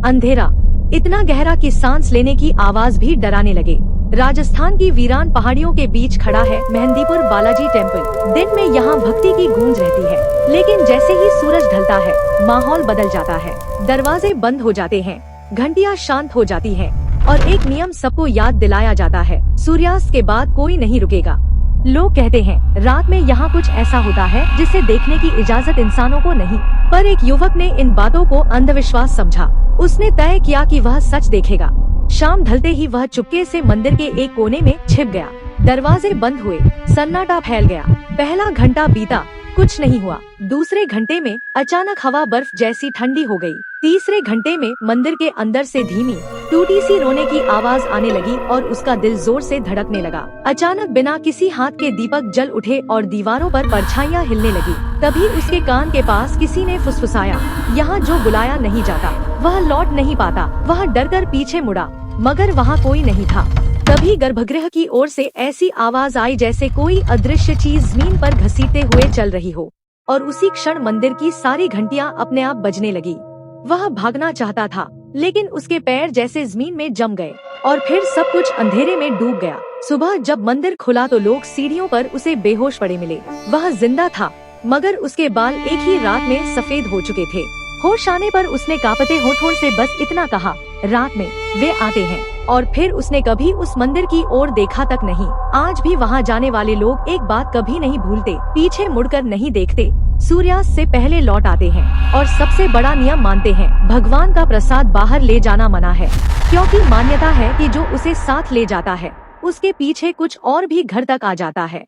अंधेरा इतना गहरा कि सांस लेने की आवाज भी डराने लगे। राजस्थान की वीरान पहाड़ियों के बीच खड़ा है मेहंदीपुर बालाजी टेम्पल। दिन में यहाँ भक्ति की गूंज रहती है, लेकिन जैसे ही सूरज ढलता है माहौल बदल जाता है। दरवाजे बंद हो जाते हैं, घंटियाँ शांत हो जाती हैं और एक नियम सबको याद दिलाया जाता है, सूर्यास्त के बाद कोई नहीं रुकेगा। लोग कहते हैं रात में यहाँ कुछ ऐसा होता है जिसे देखने की इजाजत इंसानों को नहीं, पर एक युवक ने इन बातों को अंधविश्वास समझा। उसने तय किया कि वह सच देखेगा। शाम ढलते ही वह चुपके से मंदिर के एक कोने में छिप गया। दरवाजे बंद हुए, सन्नाटा फैल गया। पहला घंटा बीता, कुछ नहीं हुआ। दूसरे घंटे में अचानक हवा बर्फ जैसी ठंडी हो गई। तीसरे घंटे में मंदिर के अंदर से धीमी टूटी सी रोने की आवाज आने लगी और उसका दिल जोर से धड़कने लगा। अचानक बिना किसी हाथ के दीपक जल उठे और दीवारों पर परछाइयाँ हिलने लगी। तभी उसके कान के पास किसी ने फुसफुसाया, यहाँ जो बुलाया नहीं जाता वह लौट नहीं पाता। वह डरकर पीछे मुड़ा, मगर वहाँ कोई नहीं था। तभी गर्भगृह की ओर से ऐसी आवाज आई जैसे कोई अदृश्य चीज जमीन पर घसीटते हुए चल रही हो, और उसी क्षण मंदिर की सारी घंटियां अपने आप बजने लगी। वह भागना चाहता था, लेकिन उसके पैर जैसे जमीन में जम गए और फिर सब कुछ अंधेरे में डूब गया। सुबह जब मंदिर खुला तो लोग सीढ़ियों पर उसे बेहोश पड़े मिले। वह जिंदा था, मगर उसके बाल एक ही रात में सफेद हो चुके थे। होश आने पर उसने कांपते होठों से बस इतना कहा, रात में वे आते हैं। और फिर उसने कभी उस मंदिर की ओर देखा तक नहीं। आज भी वहाँ जाने वाले लोग एक बात कभी नहीं भूलते, पीछे मुड़कर नहीं देखते, सूर्यास्त से पहले लौट आते हैं। और सबसे बड़ा नियम मानते हैं, भगवान का प्रसाद बाहर ले जाना मना है, क्योंकि मान्यता है कि जो उसे साथ ले जाता है उसके पीछे कुछ और भी घर तक आ जाता है।